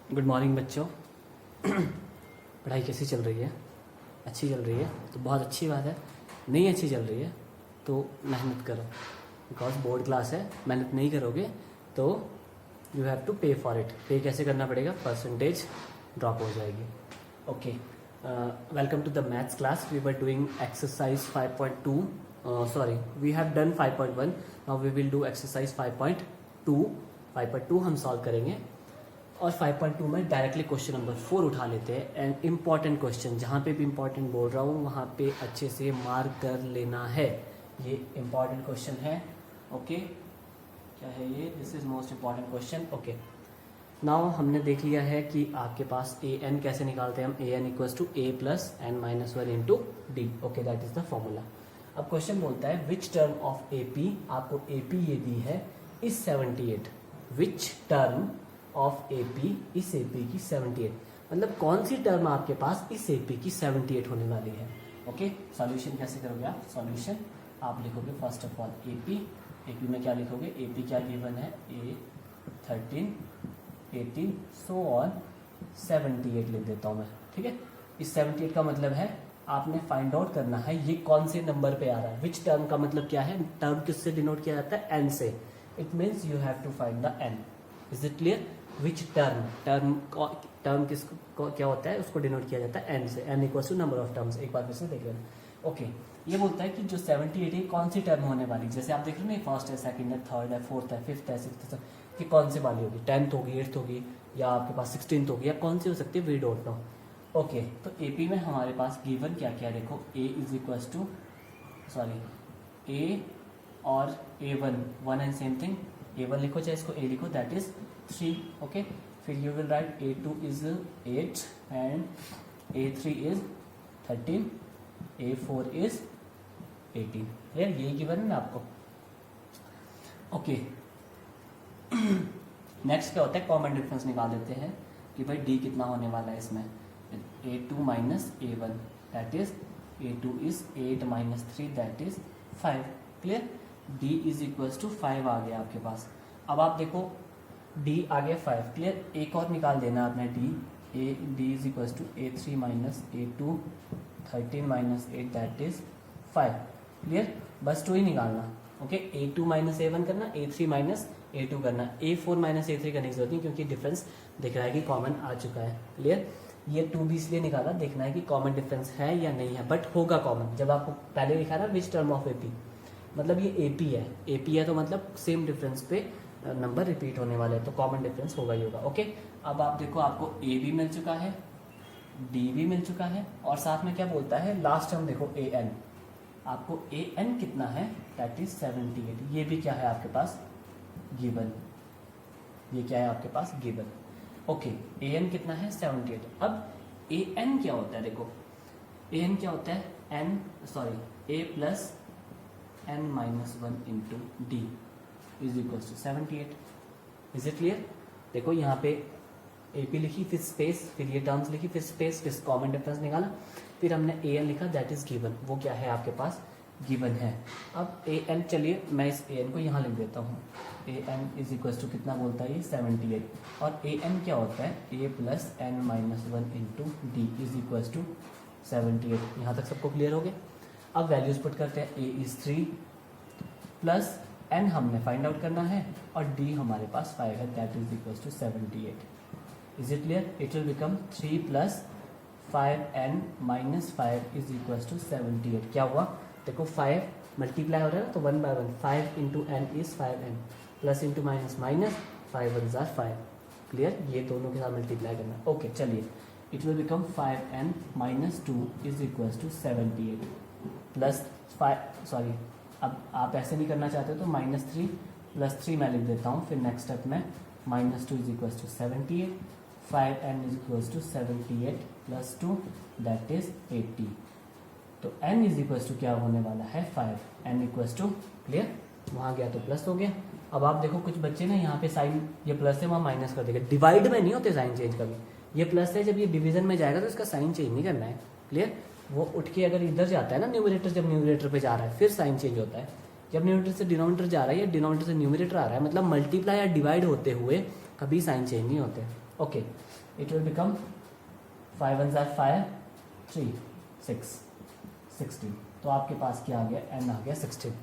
Good morning बच्चों। पढ़ाई कैसी चल रही है? अच्छी चल रही है तो बहुत अच्छी बात है। नहीं अच्छी चल रही है तो मेहनत करो, बिकॉज बोर्ड क्लास है। मेहनत नहीं करोगे तो you have to pay for it. Pay कैसे करना पड़ेगा? परसेंटेज ड्रॉप हो जाएगी। Okay, welcome to the maths class. We were doing exercise 5.2, sorry we have done 5.1, now we will do exercise 5.2। 5.2 हम सॉल्व करेंगे और 5.2 में डायरेक्टली क्वेश्चन नंबर 4 उठा लेते हैं। एंड इम्पॉर्टेंट क्वेश्चन, जहाँ पे भी इम्पॉर्टेंट बोल रहा हूँ वहाँ पे अच्छे से मार्क कर लेना है। ये इम्पॉर्टेंट क्वेश्चन है। ओके, क्या है ये? This is most important question. Okay, now हमने देख लिया है कि आपके पास ए एन कैसे निकालते हैं हम। A N equals to A plus N minus one into d. Okay, that is the formula. अब क्वेश्चन बोलता है which term of A P, आपको ए पी ये दी है इस 78, which term of AP is AP की 78, मतलब कौन सी टर्म आपके पास इस AP की 78 होने वाली है। ओके, सॉल्यूशन कैसे करोगे आप? सॉल्यूशन आप लिखोगे फर्स्ट ऑफ ऑल AP में क्या लिखोगे? AP क्या गिवन है? A 13 18 सो ऑन 78 लिख देता हूँ मैं। ठीक है, इस 78 का मतलब है आपने फाइंड आउट करना है ये कौन से नंबर पे आ रहा है। विच टर्म का मतलब क्या है? टर्म किससे डिनोट किया जाता है? n से। It means you have to find the n। Is it clear? Which term किसको क्या होता है? उसको डिनोट किया जाता है n से। n equal to number of terms. एक बार फिर से देख लेना। ओके, ये बोलता है कि जो 78 है कौन सी टर्म होने वाली। जैसे आप देख रहे हो ना, फर्स्ट है, सेकंड है, थर्ड है, फोर्थ है, फिफ्थ है, सिक्स्थ है, कि कौन सी वाली होगी? 10th होगी, 8th होगी, या आपके पास 16th होगी, या कौन सी हो सकती है? We don't know. ओके, तो AP में हमारे पास गिवन क्या क्या देखो। A is equal to, sorry A और A1 one and same thing. A1 लिखो चाहे इसको A लिखो, दैट इज 3। ओके, फिर you will write A2 is 8 and A3 is 13, A4 is 18। यही गिवन है ना आपको। ओके, नेक्स्ट क्या होता है? कॉमन डिफरेंस निकाल देते हैं कि भाई D कितना होने वाला है इसमें। A2 minus A1 that is A2 is 8 minus 3 that is 5। Clear? D is equal to 5 आ गया आपके पास। अब आप देखो D आ गया 5। क्लियर? एक और निकाल देना आपने D is equal to A3 minus A2 13 minus 8 that is 5। Clear? बस 2 ही निकालना। ओके, A2 माइनस A1 करना, A3 माइनस A2 करना, A4 माइनस A3 करने की जरूरत नहीं क्योंकि डिफरेंस दिख रहा है कि कॉमन आ चुका है। क्लियर? ये 2 भी इसलिए निकाला, देखना है कि कॉमन डिफरेंस है या नहीं है, बट होगा कॉमन। जब आपको पहले लिखा ना विच टर्म ऑफ AP, मतलब ये AP है। AP है तो मतलब सेम डिफरेंस पे नंबर रिपीट होने वाले हैं, तो कॉमन डिफरेंस होगा ही होगा। ओके, अब आप देखो आपको A भी मिल चुका है, D भी मिल चुका है, और साथ में क्या बोलता है लास्ट टर्म देखो AN। आपको AN कितना है? That is 78। ये भी क्या है आपके पास? गिवन। ये क्या है आपके पास? गिवन। ओके, AN कितना है? 78। अब AN क्या होता है? देखो AN क्या होता है? A plus n minus 1 into D is equal to 78। Is it clear? देखो यहाँ पे AP लिखी, फिर स्पेस, फिर ये टर्म्स लिखी, फिर स्पेस, फिर कॉमन डिफरेंस निकाला, फिर हमने AN लिखा, दैट इज गिवन। वो क्या है आपके पास? गिवन है। अब AN, चलिए मैं इस AN को यहाँ लिख देता हूँ। AN इज इक्वल टू कितना बोलता है ये? 78। और AN क्या होता है? A plus n minus 1 into D is equal to 78। यहाँ तक सबको क्लियर हो गया? अब वैल्यूज पुट करते हैं। A इज 3 प्लस n हमने फाइंड आउट करना है, और D हमारे पास 5 है, that is equal to 78। Is it clear? It will become 3 plus 5n minus 5 is equal to 78। क्या हुआ? देखो 5 मल्टीप्लाई हो रहा है ना, तो 1 by 1 5 into n is 5n, plus into minus minus, 5 1 जार 5। क्लियर? ये दोनों के साथ मल्टीप्लाई करना। ओके, चलिए it will become 5n minus 2 is equal to 78 plus 5, sorry अब आप ऐसे नहीं करना चाहते तो माइनस 3 प्लस 3 मैं लिख देता हूँ। फिर नेक्स्ट स्टेप में minus 2 is equal to 78, 5n is equal to 78 plus 2 that is 80। तो n इज इक्वल टू क्या होने वाला है? 5। n equal to, clear? वहाँ गया तो प्लस हो गया। अब आप देखो कुछ बच्चे ना यहाँ पे साइन, ये प्लस है वहाँ माइनस कर देगा। डिवाइड में नहीं होते साइन चेंज कभी। ये प्लस है, जब ये डिवीजन में जाएगा तो इसका साइन चेंज नहीं करना है। क्लियर? वो उठ के अगर इधर जाता है ना न्यूमरेटर, जब न्यूमरेटर पे जा रहा है फिर साइन चेंज होता है। जब न्यूमरेटर से डिनोमिनेटर जा रहा है या डिनोमिनेटर से न्यूमरेटर आ रहा है, मतलब मल्टीप्लाई या डिवाइड होते हुए कभी साइन चेंज नहीं होते. ओके, इट विल बिकम 5 1 जार 5 3 6 16. तो आपके पास क्या आ गया, n आ गया 16.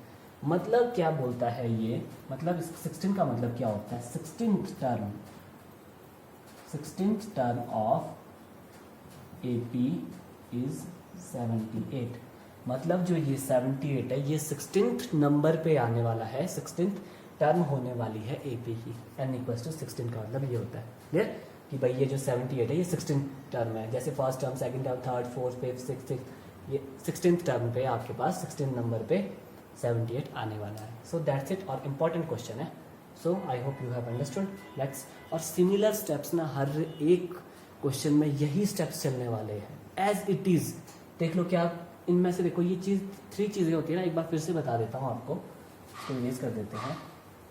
मतलब क्या बोलता है ये, मतलब 16 का मतलब क्या होता है, 16th term of AP is 78. मतलब जो ये 78 है ये 16th नंबर पे आने वाला है, 16th टर्म होने वाली है AP की. n इक्वल टू 16 का मतलब ये होता है. क्लियर कि भाई ये जो 78 है ये 16th टर्म है. जैसे first term, second term, third, fourth, fifth, sixth, ये 16th टर्म पे आपके पास 16 नंबर पे 78 आने वाला है. So that's it. और इम्पॉर्टेंट क्वेश्चन है. So I hope you have understood. Let's, और सिमिलर स्टेप्स ना हर एक क्वेश्चन में यही स्टेप्स चलने वाले हैं एज इट इज. देख लो क्या इनमें से, देखो ये चीज़ 3 चीज़ें होती है ना, एक बार फिर से बता देता हूँ आपको, इसको इरेज कर देते हैं.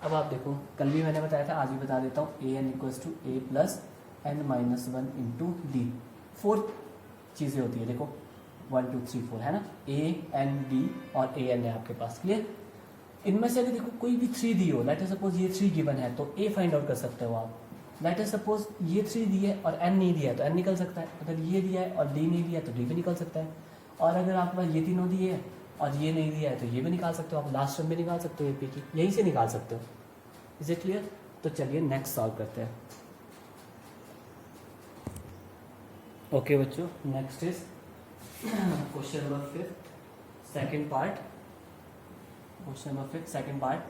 अब आप देखो, कल भी मैंने बताया था, आज भी बता देता हूँ. AN equals to A plus n minus 1 into D. 4 चीज़ें होती है, देखो 1 2 3 4 है ना. A N D और AN है आपके पास. क्लियर. इनमें से अगर देखो कोई भी 3 दी हो, लेट अस सपोज ये 3 गिवन है तो A फाइंड आउट कर सकते हो आप. लेट अस सपोज ये 3 दी है और n नहीं दिया है तो n निकल सकता है. अगर ये दिया है और D नहीं दिया है तो D भी निकल सकता है. और अगर आपके पास ये तीनों दिए है और ये नहीं दिया है तो ये भी निकाल सकते हो आप. लास्ट टर्म भी निकाल सकते हो AP की, यहीं से निकाल सकते हो. Is it clear. तो चलिए नेक्स्ट सॉल्व करते हैं. ओके बच्चों, next is question number 5 second part. Question number 5 second part.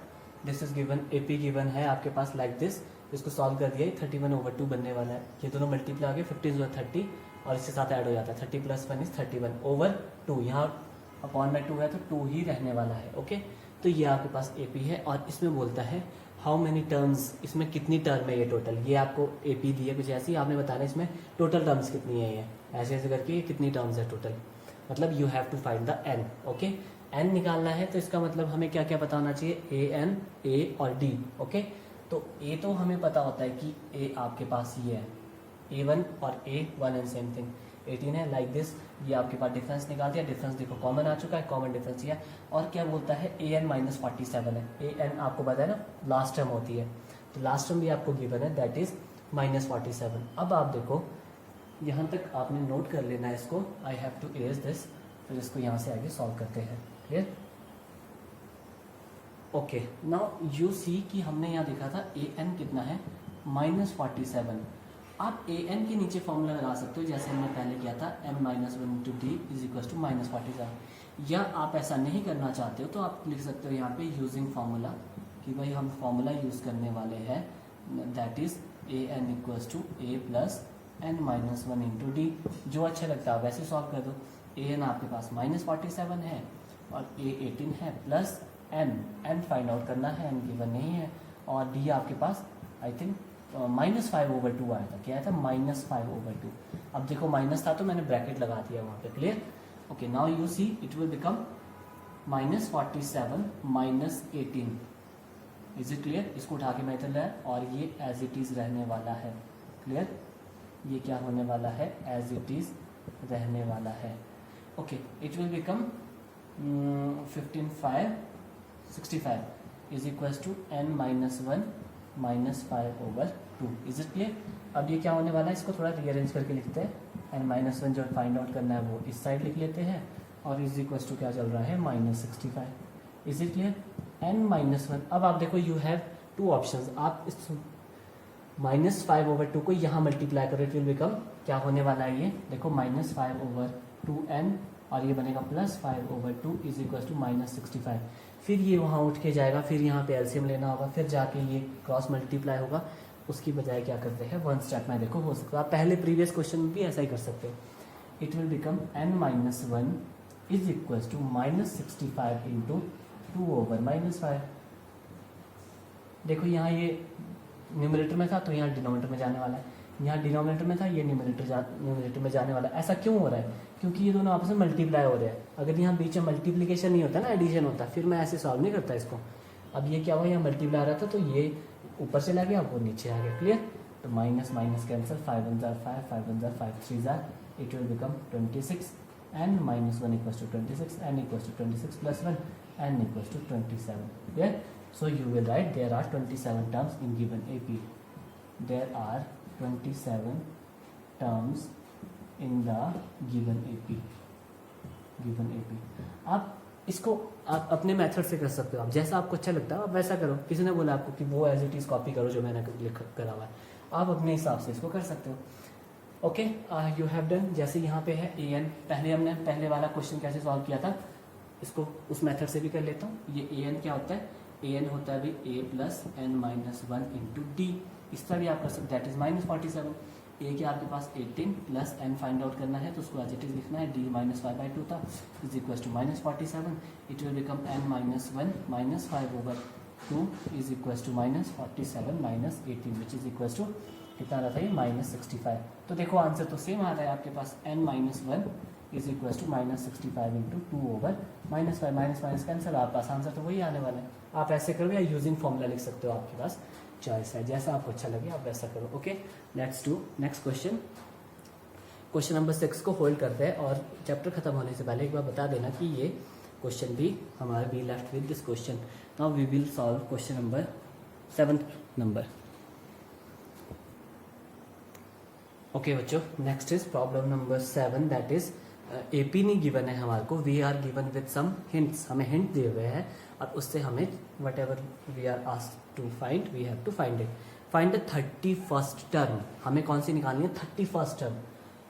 This is given, AP given है आपके पास लाइक दिस. इसको सॉल्व कर दिया. 31/2 बनने वाला है. ये दोनों मल्टीप्लाई आगे 15 30 और इसके साथ ऐड हो जाता है. 30 + 1 इज 31/2. यहाँ अपॉन में 2 है तो 2 ही रहने वाला है. ओके, तो ये आपके पास AP है और इसमें बोलता है हाउ मेनी टर्म्स, इसमें कितनी टर्म है ये टोटल. ये आपको AP दी है कुछ ऐसी, आपने बताना इसमें टोटल टर्म्स कितनी है. ये ऐसे ऐसे करके कितनी टर्म्स है टोटल. मतलब you have to find the n. Okay, n निकालना है तो इसका मतलब हमें क्या क्या पता होना चाहिए, AN, A और D. ओके, तो A तो हमें पता होता है कि A आपके पास ये है, A1 और A 1 एंड सेम थिंग 18 है. Like this. ये आपके पास डिफरेंस निकाल दिया. डिफरेंस देखो कॉमन आ चुका है, कॉमन डिफरेंस ये. और क्या बोलता है, AN माइनस 47 है. AN आपको पता है ना लास्ट टर्म होती है, तो लास्ट टर्म भी आपको गिवन है दैट इज माइनस 47. अब आप देखो यहाँ तक आपने नोट कर लेना है इसको. I have to erase this. फिर इसको यहाँ से आगे सॉल्व करते हैं. Clear. Okay, now you see कि हमने यहाँ देखा था AN कितना है, माइनस 47. आप AN के नीचे फॉर्मूला लगा सकते हो जैसे हमने पहले किया था, n minus 1 into D is equal to minus 47. या आप ऐसा नहीं करना चाहते हो तो आप लिख सकते हो यहाँ पे यूजिंग फार्मूला, कि भाई हम फार्मूला यूज़ करने वाले हैं that is AN equals to A plus n minus 1 into D. जो अच्छा लगता है वैसे सॉल्व कर दो. AN आपके पास माइनस 47 है और A 18 है प्लस n फाइंड आउट करना है, n गिवन नहीं है. और D आपके पास आई थिंक -5/2 आया था. क्या आया था, -5/2. अब देखो माइनस था तो मैंने ब्रैकेट लगा दिया वहाँ पे. Clear. Okay, now you see it will become -47 - 18. Is it clear. इसको उठा के मैं इधर लाया और ये एज इट इज रहने वाला है. क्लियर. ये क्या होने वाला है, एज इट इज रहने वाला है. Okay, it will become 65 is equal to n minus 1 -5/2. Is it clear. अब ये क्या होने वाला है, इसको थोड़ा रीअरेंज करके लिखते हैं. n माइनस 1 जो फाइंड आउट करना है वो इस साइड लिख लेते हैं और इज इक्वल टू क्या चल रहा है, -65. Is it clear. n minus 1. अब आप देखो यू हैव 2 ऑप्शंस. आप इस -5/2 को यहाँ मल्टीप्लाई करो, इट विल बिकम क्या होने वाला है, ये देखो -5/2n और ये बनेगा +5/2 इज इक्वल टू -65. फिर ये वहाँ उठ के जाएगा, फिर यहाँ पे एलसीएम लेना होगा, फिर जाके ये क्रॉस मल्टीप्लाई होगा. उसकी बजाय क्या करते हैं, 1 स्टेप में देखो हो सकता है. आप पहले प्रीवियस क्वेश्चन में भी ऐसा ही कर सकते हो. It will become n minus 1 is equal to -65 into 2/-5. देखो यहाँ ये न्यूमरेटर में था तो यहाँ डिनोमिनेटर में जाने वाला है, यहाँ डिनोमिनेटर में था ये न्यूमरेटर में जाने वाला है. ऐसा क्यों हो रहा है, क्योंकि ये दोनों आपस में मल्टीप्लाई हो रहे हैं. अगर यहाँ बीच में मल्टीप्लिकेशन नहीं होता ना, एडिशन होता, फिर मैं ऐसे सॉल्व नहीं करता इसको. अब ये क्या हुआ, यहाँ मल्टीप्लाई आ रहा था तो ये ऊपर चला गया, वो नीचे आ गया. क्लियर. तो माइनस माइनस कैंसिल, 5 1 जार 5, 5 1 जार 5, 3 जार, it will become 26. n minus 1 equals to 26, n equals to 26 plus 1, n equals to 27. Clear. So you will write there are 27 terms in given AP. There are 27 terms in the given AP. आप इसको आप अपने method से कर सकते हो, आप जैसा आपको अच्छा लगता है आप वैसा करो। किसी ने बोला आपको कि वो एज इट इज कॉपी करो जो मैंने करा हुआ है, आप अपने हिसाब से इसको कर सकते हो। Okay, you have done. जैसे यहाँ पे है ए एन, पहले वाला क्वेश्चन कैसे सॉल्व किया था, इसको उस मेथड से भी कर लेता हूँ। ये ए एन क्या होता है, ए एन होता है भी a plus N minus one into d. इस तरह भी आप कर सकते, दैट इज -47। ए के आपके पास 18 प्लस एन फाइंड आउट करना है, तो उसको एज इट इज लिखना है, डी माइनस 5/2 था is equal to -47। It will become N minus 1 minus 5/2 is equal to -47 minus 18 which is equal to कितना आ रहा था ये -65। तो देखो आंसर तो सेम आ रहा है आपके पास, n minus 1 is equal to -65 into 2/-5 minus cancel, आपके पास आंसर तो वही आने वाला है। आप ऐसे करो या यूजिंग फॉर्मूला लिख सकते हो, आपके पास चॉइस है, जैसा आपको अच्छा लगे आप वैसा करो। Okay, let's do next question. Question number 6 को होल्ड करते हैं, और चैप्टर खत्म होने से पहले एक बार बता देना कि ये क्वेश्चन भी हमारा be left with this question. Now we will solve question number 7 number. Okay बच्चों, next is problem number 7, that is AP नहीं गिवन है हमारे को, we are given with some hints, हमें हिंट दिए हुए हैं और उससे हमें whatever we are asked to find we have to find it. Find the 31st term, हमें कौन सी निकालनी है, 31st टर्म।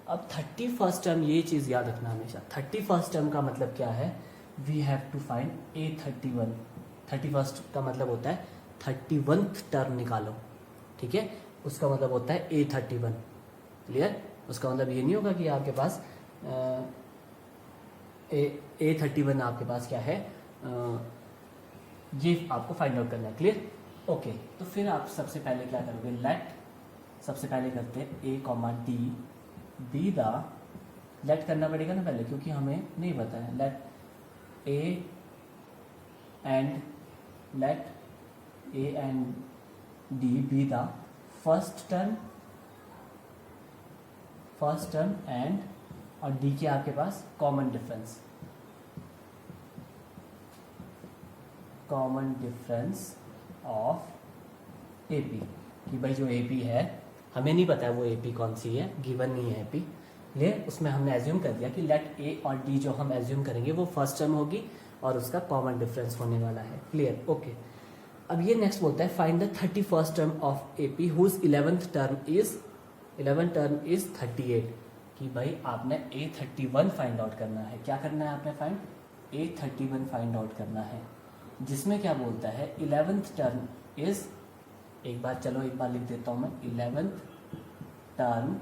अब 31st टर्म, ये चीज़ याद रखना हमेशा, 31st टर्म का मतलब क्या है, we have to find A31। 31st का मतलब होता है 31th टर्म निकालो, ठीक है, उसका मतलब होता है A31। क्लियर, उसका मतलब ये नहीं होगा कि आपके पास A31 आपके पास क्या है, ये आपको फाइंड आउट करना है। Clear, okay. तो फिर आप सबसे पहले क्या करोगे, लेट, सबसे पहले करते हैं A, D be the, let करना पड़ेगा ना पहले क्योंकि हमें नहीं पता है, let A and D be the first term and, और डी के आपके पास कॉमन डिफरेंस ऑफ एपी, कि भाई जो एपी है हमें नहीं पता है वो एपी कौन सी है, गिवन नहीं है एपी, ले उसमें हमने एज्यूम कर दिया कि लेट ए और डी जो हम एज्यूम करेंगे वो फर्स्ट टर्म होगी और उसका कॉमन डिफरेंस होने वाला है। Clear, okay. अब ये नेक्स्ट बोलता है find the 31st term of AP whose 11th term is 38, कि भाई आपने A31 फाइंड आउट करना है। क्या करना है आपने, फाइंड A31 फाइंड आउट करना है, जिसमें क्या बोलता है 11th टर्म इज, एक बार लिख देता हूं मैं, 11th टर्म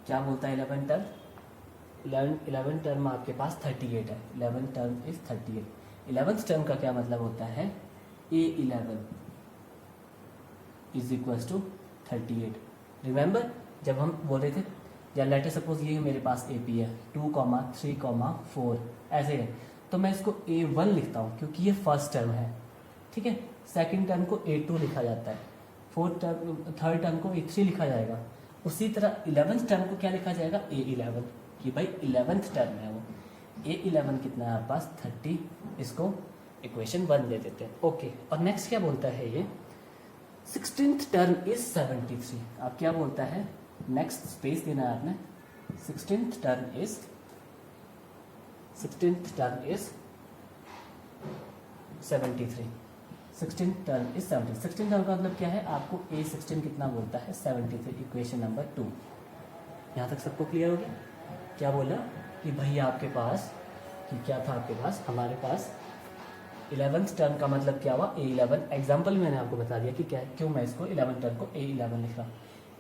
क्या बोलता है, 11th टर्म आपके पास 38 है, 11th term is 38। 11th term का क्या मतलब होता है, A11 is equal to 38। Remember जब हम बोल रहे थे, या लेटर सपोज ये मेरे पास AP है 2, 3, 4 ऐसे है, तो मैं इसको A1 लिखता हूँ क्योंकि ये फर्स्ट टर्म है, ठीक है। सेकंड टर्म को A2 लिखा जाता है, थर्ड टर्म को A3 लिखा जाएगा। उसी तरह 11th टर्म को क्या लिखा जाएगा, A11, कि भाई 11th टर्म है वो। A11 कितना है आपके पास 30, इसको इक्वेशन 1 दे देते हैं। ओके, और नेक्स्ट क्या बोलता है ये, 16th टर्म इज 73। अब क्या बोलता है, नेक्स्ट स्पेस देना है आपने, 16th term is 73। 16th term is 70। 16th term का मतलब क्या है, आपको A16 कितना बोलता है 73, इक्वेशन नंबर 2। यहाँ तक सबको क्लियर हो गया। क्या बोला कि भाई आपके पास, कि क्या था आपके पास, हमारे पास 11th टर्म का मतलब क्या हुआ, A11। एग्जाम्पल मैंने आपको बता दिया कि क्या, क्यों मैं इसको 11th टर्म को A11 लिख रहा हूँ।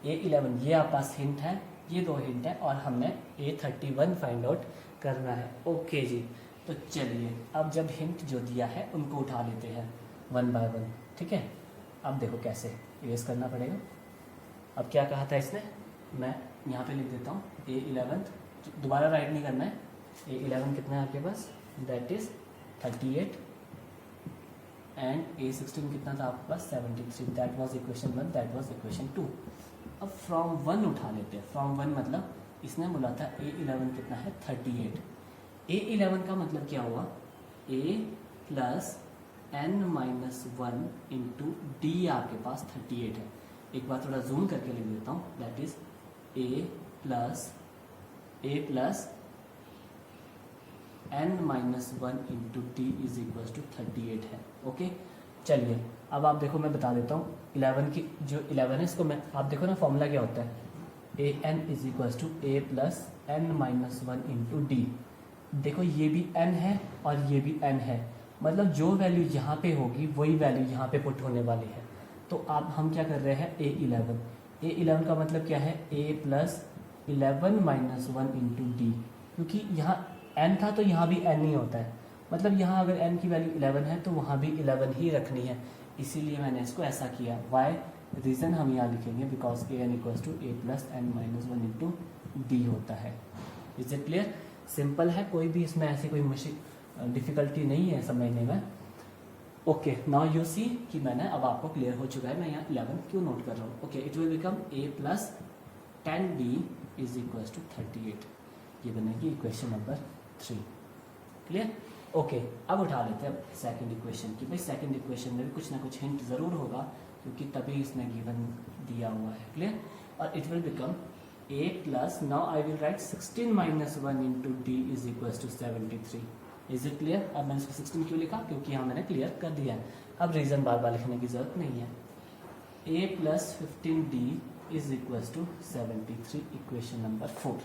A11 ये आपके पास हिंट है, ये 2 हिंट है, और हमने A31 फाइंड आउट करना है। ओके जी, तो चलिए अब जब हिंट जो दिया है उनको उठा लेते हैं 1 बाय 1, ठीक है। अब देखो कैसे इरेज करना पड़ेगा। अब क्या कहा था इसने, मैं यहाँ पे लिख देता हूँ A11, दोबारा राइट नहीं करना है। A11 कितना है आपके पास, दैट इज 38, एंड A16 कितना था आपके पास 73, that was equation 1, that was equation 2। अब फ्रॉम 1 उठा लेते हैं, फ्रॉम 1 मतलब इसने बोला था A11 कितना है 38। A11 का मतलब क्या हुआ, A plus n minus 1 into D आपके पास 38 है। एक बार थोड़ा जूम करके लिख देता हूँ, that is A plus n minus 1 into D is equal to 38 है। ओके, चलिए अब आप देखो, मैं बता देता हूँ 11 की जो 11 है इसको मैं, आप देखो ना फॉर्मूला क्या होता है, a n is equal to A plus N minus 1 into d. देखो ये भी n है और ये भी n है, मतलब जो वैल्यू यहाँ पे होगी वही वैल्यू यहाँ पे पुट होने वाली है। तो आप हम क्या कर रहे हैं, a11 का मतलब क्या है, a plus 11 minus 1 into D, क्योंकि यहाँ n था तो यहाँ भी n ही होता है, मतलब यहाँ अगर n की वैल्यू 11 है तो वहाँ भी 11 ही रखनी है, इसीलिए मैंने इसको ऐसा किया। वाई रीज़न हम यहाँ लिखेंगे, because A N equals to A plus N minus 1 into D होता है। Is it clear? सिंपल है, कोई भी इसमें ऐसी कोई मुश्किल डिफिकल्टी नहीं है समझने में। ओके, नाउ यू सी कि मैंने अब आपको क्लियर हो चुका है, मैं यहाँ 11 क्यों नोट कर रहा हूँ। Okay, it will become a plus 10d is equal to 38, ये बनेगी इक्वेशन नंबर 3। क्लियर? ओके, अब उठा लेते हैं सेकंड इक्वेशन की। भाई सेकंड इक्वेशन में भी कुछ ना कुछ हिंट ज़रूर होगा, क्योंकि तभी इसने गिवन दिया हुआ है। क्लियर? और it will become a plus, now I will write 16 minus 1 into D is equal to 73। Is it clear? अब मैंने इसको 16 क्यों लिखा, क्योंकि यहाँ मैंने क्लियर कर दिया है, अब रीज़न बार बार लिखने की जरूरत नहीं है। a plus 15d is equal to 73, equation number 4।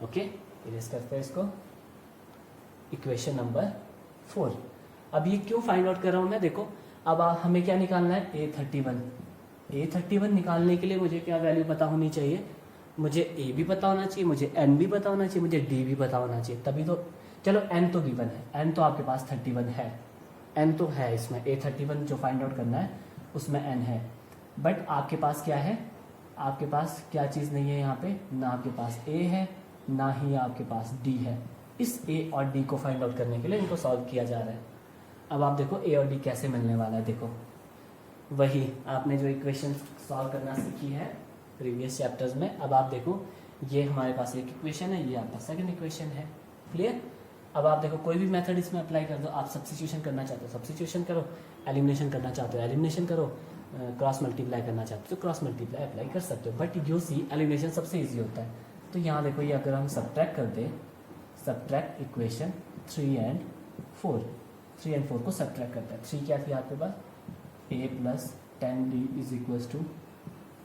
Okay, erase करते हैं इसको, इक्वेशन नंबर 4। अब ये क्यों फाइंड आउट कर रहा हूँ मैं, देखो अब हमें क्या निकालना है, a31 निकालने के लिए मुझे क्या वैल्यू पता होनी चाहिए, मुझे a भी पता होना चाहिए, मुझे n भी पता होना चाहिए, मुझे d भी पता होना चाहिए, तभी तो। चलो n तो गिवन है, n तो आपके पास 31 है, n तो है इसमें, a31 जो फाइंड आउट करना है उसमें n है, बट आपके पास क्या है, आपके पास क्या चीज़ नहीं है यहाँ पे, ना आपके पास a है ना ही आपके पास d है। इस a और d को फाइंड आउट करने के लिए इनको सॉल्व किया जा रहा है। अब आप देखो a और d कैसे मिलने वाला है, देखो वही आपने जो इक्वेशन सॉल्व करना सीखी है प्रीवियस चैप्टर्स में। अब आप देखो ये हमारे पास एक इक्वेशन है, ये आपका सेकंड इक्वेशन है। क्लियर? अब आप देखो कोई भी मेथड इसमें अप्लाई कर दो, आप सब्स्टिट्यूशन करना चाहते हो सब्स्टिट्यूशन करो, एलिमिनेशन करना चाहते हो एलिमिनेशन करो, क्रॉस मल्टीप्लाई करना चाहते हो तो क्रॉस मल्टीप्लाई अप्लाई कर सकते हो। बट यू सी एलिमिनेशन सबसे ईजी होता है। तो यहाँ देखो ये अगर हम सब्ट्रैक्ट कर दें, सब्ट्रैक्ट इक्वेशन 3 एंड 4 को सब्ट्रैक्ट करता है। 3 क्या थी आपके पास, a plus 10d is equal to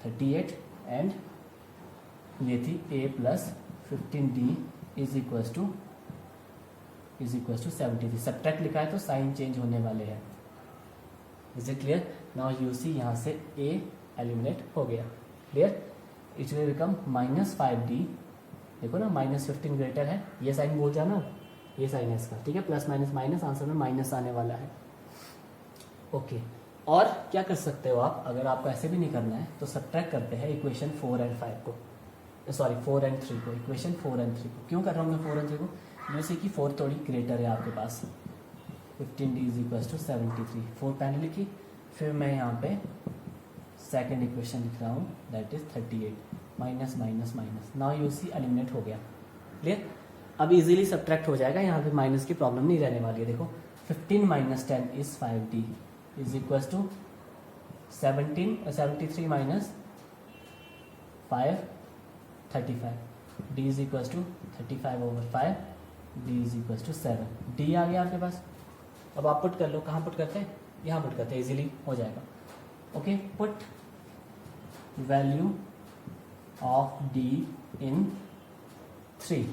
38 and ये थी a plus 15d is equal to 73। Subtract लिखा है तो साइन चेंज होने वाले हैं। Is it clear? Now you see यहाँ से a एलिमिनेट हो गया। Clear? It will become minus 5d, देखो ना माइनस 15 ग्रेटर है, ये साइन बोल जाना, ये साइन है इसका, ठीक है, प्लस माइनस माइनस, आंसर में माइनस आने वाला है। ओके, और क्या कर सकते हो आप, अगर आपको ऐसे भी नहीं करना है तो सब्ट्रैक्ट करते हैं इक्वेशन 4 एंड 5 को, सॉरी 4 एंड 3 को, इक्वेशन 4 एंड 3 को। क्यों कर रहा हूँ मैं 4 एंड 3 को, जैसे कि 4 थोड़ी ग्रेटर है आपके पास, 15d इज इक्वल टू 73, 4 पहले लिखी, फिर मैं यहाँ पे सेकेंड इक्वेशन लिख रहा हूँ that is 38, minus minus minus, now you see eliminate हो गया। क्लियर? अब इजीली सब्ट्रैक्ट हो जाएगा, यहाँ पे माइनस की प्रॉब्लम नहीं रहने वाली है। देखो 15 minus 10 is 5d is equal to 73 minus 5 35, d is equal to 35 over 5, d is equal to 7, d आ गया आपके पास। अब आप पुट कर लो, कहाँ पुट करते हैं, यहाँ पुट करते हैं, इजीली हो जाएगा। Okay, put value of d इन 3,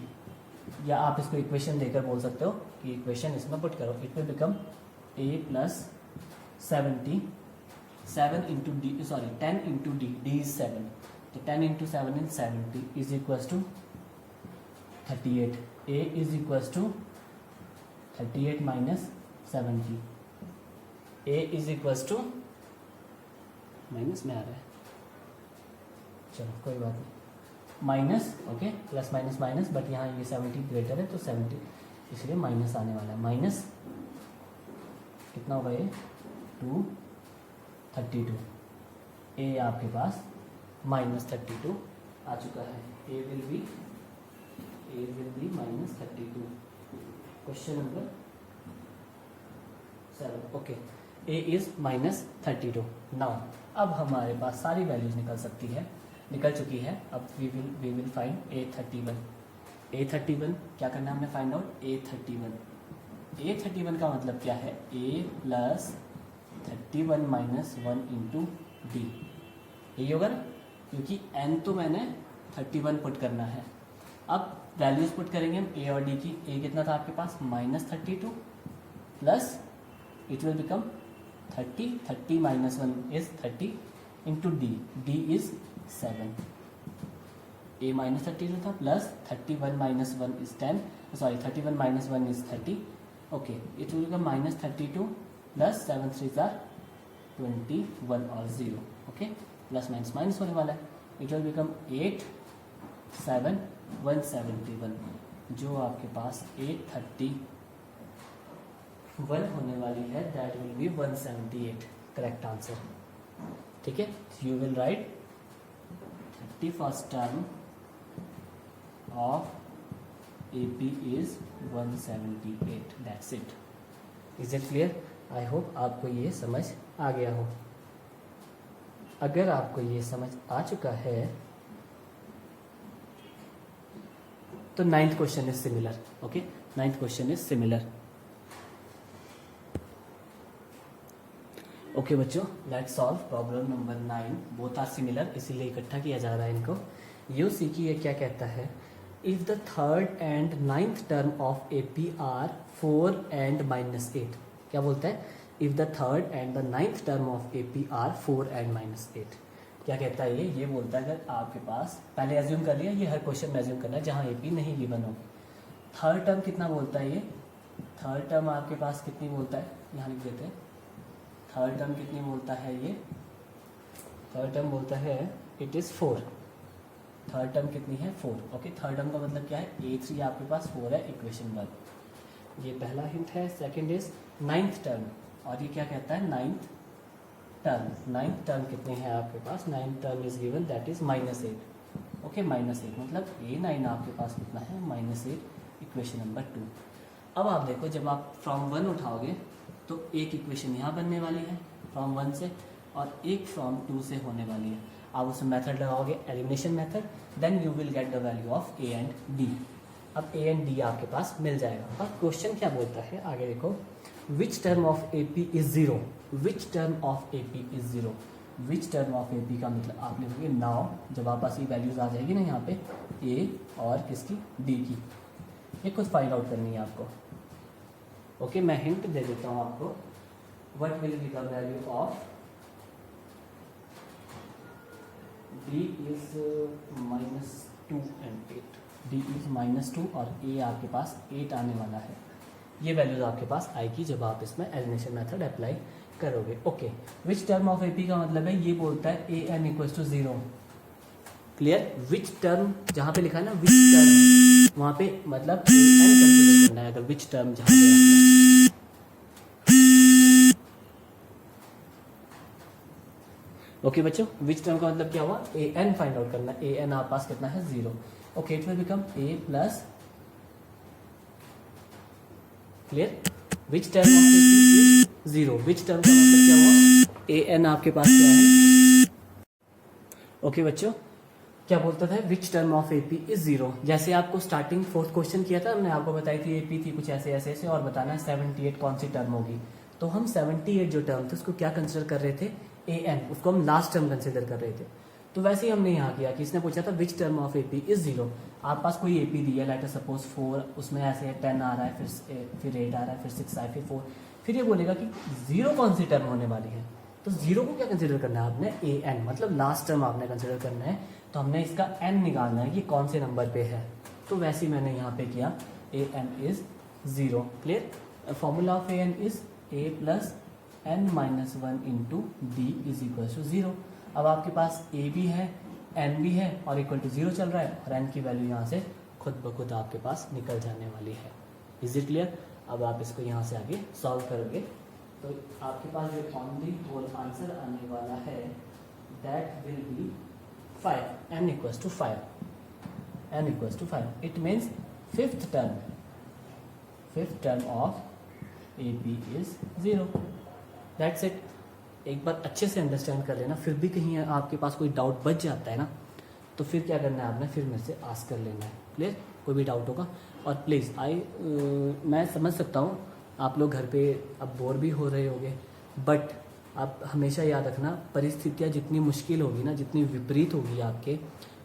या आप इसको इक्वेशन देकर बोल सकते हो कि इक्वेशन इसमें पुट करो। It will become a plus 7 into D, sorry 10 into D, D is 7, तो 10 into 7 is 70 is equal to 38, a is equal to 38 minus 70, a is equal to, minus में आ रहा है, चलो कोई बात नहीं, minus, okay, plus minus minus, but यहाँ ये 70 ग्रेटर है तो 70, इसलिए माइनस आने वाला है। माइनस कितना होगा ये, 232, ए आपके पास माइनस 32 आ चुका है, a will be minus 32। Question number 7। Okay, a is -32। Now अब हमारे पास सारी वैल्यूज निकल चुकी है। अब वी विल फाइंड A31 क्या करना है हमने फाइंड आउट A31 का मतलब क्या है, A plus 31 minus 1 into D, यही होगा ना, क्योंकि n तो मैंने 31 पुट करना है। अब वैल्यूज पुट करेंगे हम A और D की। A कितना था आपके पास -32 plus it will become 30 minus 1 is 30 into D is 7। A -32 था plus 31 minus 1 is 10, sorry 31 minus 1 is 30। Okay, it will become -32 plus 7 3 are 21 और 0। ओके, प्लस माइनस माइनस होने वाला है। इट विल बिकम 8 7 171, जो आपके पास 831 होने वाली है, that will be 178 correct answer. ठीक है, you will write 31st term of AP is 178, that's it. Is it clear? I hope आपको ये समझ आ गया हो। अगर आपको ये समझ आ चुका है तो 9th question is similar. Okay, 9th question is similar. Okay बच्चों, let's solve problem number 9। Both are similar, इसीलिए इकट्ठा किया जा रहा है इनको। यू सी की ये क्या कहता है, if the third and 9th term of AP are 4 and -8। क्या बोलता है, if the third and the 9th term of AP are 4 and -8। क्या कहता है ये बोलता है अगर आपके पास, पहले एज्यूम कर लिया, ये हर क्वेश्चन में एज्यूम करना है जहाँ AP नहीं गिवन हो। थर्ड टर्म कितना बोलता है, ये थर्ड टर्म आपके पास कितनी बोलता है, यहाँ लिख देते हैं। थर्ड टर्म कितनी बोलता है, ये थर्ड टर्म बोलता है इट इज़ 4। थर्ड टर्म कितनी है, 4। ओके, थर्ड टर्म का मतलब क्या है, A3 आपके पास 4 है, इक्वेशन 1। ये पहला हिंट है। सेकंड इज 9th टर्म, और ये क्या कहता है 9th टर्म। 9th टर्म कितनी है आपके पास, 9th term is given that is -8। Okay, -8 मतलब A9 आपके पास कितना है, -8, इक्वेशन नंबर 2। अब आप देखो, जब आप फ्रॉम 1 उठाओगे तो एक इक्वेशन यहाँ बनने वाली है फ्रॉम 1 से, और एक फ्रॉम 2 से होने वाली है। आप उसमें मेथड लगाओगे, elimination method, then you will get the value of A and D। अब A and D आपके पास मिल जाएगा। और क्वेश्चन क्या बोलता है आगे देखो, विच term of AP is 0। Which term of AP is 0। Which term of AP का मतलब आप लिखोगे नाउ, जब आप पास ये वैल्यूज आ जाएगी ना यहाँ पे A और किसकी, D की, ये कुछ फाइंड आउट करनी है आपको। ओके, मैं हिंट दे देता हूँ आपको। What will be the value of D is -2 and 8। D is -2 और A आपके पास 8 आने वाला है। ये वैल्यूज आपके पास आएगी जब आप इसमें एलिमिनेशन मेथड अप्लाई करोगे। Okay, which term of AP का मतलब है, ये बोलता है AN = 0। क्लियर, विच टर्म जहाँ पे लिखा है ना, विच टर्म, वहाँ पे मतलब AN कंसीडर करना है। अगर विच टर्म जहाँ पे आपने ओके बच्चों, विच टर्म का मतलब क्या हुआ, AN फाइंड आउट करना है। AN आप पास कितना है, 0। Okay, it will become A plus, clear, which term of AP is 0। Which term का मतलब क्या हुआ, AN आपके पास क्या है। ओके बच्चों, क्या बोलता था, विच टर्म ऑफ AP इज 0। जैसे आपको स्टार्टिंग 4th क्वेश्चन किया था, हमने आपको बताई थी AP थी कुछ ऐसे ऐसे और बताना है 78 कौन सी टर्म होगी। तो हम 78 जो टर्म थे उसको क्या कंसिडर कर रहे थे, AN, उसको हम लास्ट टर्म कंसिडर कर रहे थे। तो वैसे ही हमने यहाँ किया कि इसने पूछा था विच टर्म ऑफ AP इज 0। आप पास कोई AP दिया, लाइक सपोज 4, उसमें ऐसे 10 आ रहा है, फिर 8 आ रहा है, फिर 6 आए, फिर 4, फिर ये बोलेगा कि 0 कौन सी टर्म होने वाली है। तो 0 को क्या कंसिडर करना है आपने, AN, मतलब लास्ट टर्म आपने कंसिडर करना है। तो हमने इसका n निकालना है कि कौन से नंबर पे है। तो वैसे ही मैंने यहाँ पे किया, AN is 0। Clear, formula of AN is A plus n minus 1 into D is equal to 0। अब आपके पास A भी है, n भी है और इक्वल टू 0 चल रहा है, और n की वैल्यू यहाँ से खुद ब खुद आपके पास निकल जाने वाली है। Is it clear. अब आप इसको यहाँ से आगे सॉल्व करोगे तो आपके पास जो ओनली होल आंसर आने वाला है that will be 5, n equals to 5, n equals to 5. It means fifth term of AP is 0. That's it. एक बार अच्छे से अंडरस्टैंड कर लेना, फिर भी कहीं आपके पास कोई डाउट बच जाता है ना, तो फिर क्या करना है आपने, फिर मेरे से आस्क कर लेना है। क्लियर? कोई भी डाउट होगा। और प्लीज़ मैं समझ सकता हूँ आप लोग घर पे अब बोर भी हो रहे होंगे, बट आप हमेशा याद रखना, परिस्थितियाँ जितनी मुश्किल होगी ना, जितनी विपरीत होगी आपके,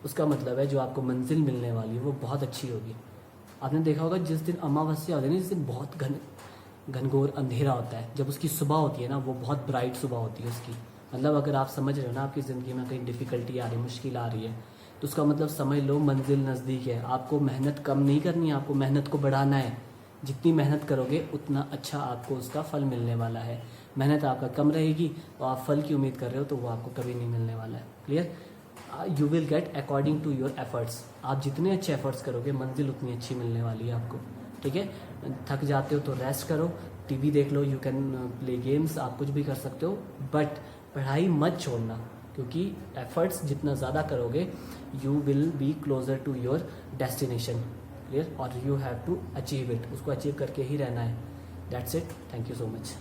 उसका मतलब है जो आपको मंजिल मिलने वाली है वो बहुत अच्छी होगी। आपने देखा होगा जिस दिन अमावस्या होती है ना, जिस दिन बहुत घनघोर अंधेरा होता है, जब उसकी सुबह होती है ना, वो बहुत ब्राइट सुबह होती है उसकी। मतलब अगर आप समझ रहे हो ना आपकी ज़िंदगी में कहीं डिफ़िकल्टी आ रही है, मुश्किल आ रही है, तो उसका मतलब समझ लो मंजिल नज़दीक है। आपको मेहनत कम नहीं करनी है, आपको मेहनत को बढ़ाना है। जितनी मेहनत करोगे उतना अच्छा आपको उसका फल मिलने वाला है। मेहनत आपका कम रहेगी और आप फल की उम्मीद कर रहे हो तो वो आपको कभी नहीं मिलने वाला है। Clear? You will get according to your efforts. आप जितने अच्छे एफर्ट्स करोगे मंजिल उतनी अच्छी मिलने वाली है आपको। ठीक है? थक जाते हो तो रेस्ट करो, टीवी देख लो, यू कैन प्ले गेम्स, आप कुछ भी कर सकते हो, बट पढ़ाई मत छोड़ना, क्योंकि एफर्ट्स जितना ज़्यादा करोगे you will be closer to your destination. Clear? और you have to achieve it, उसको अचीव करके ही रहना है। That's it. Thank you so much.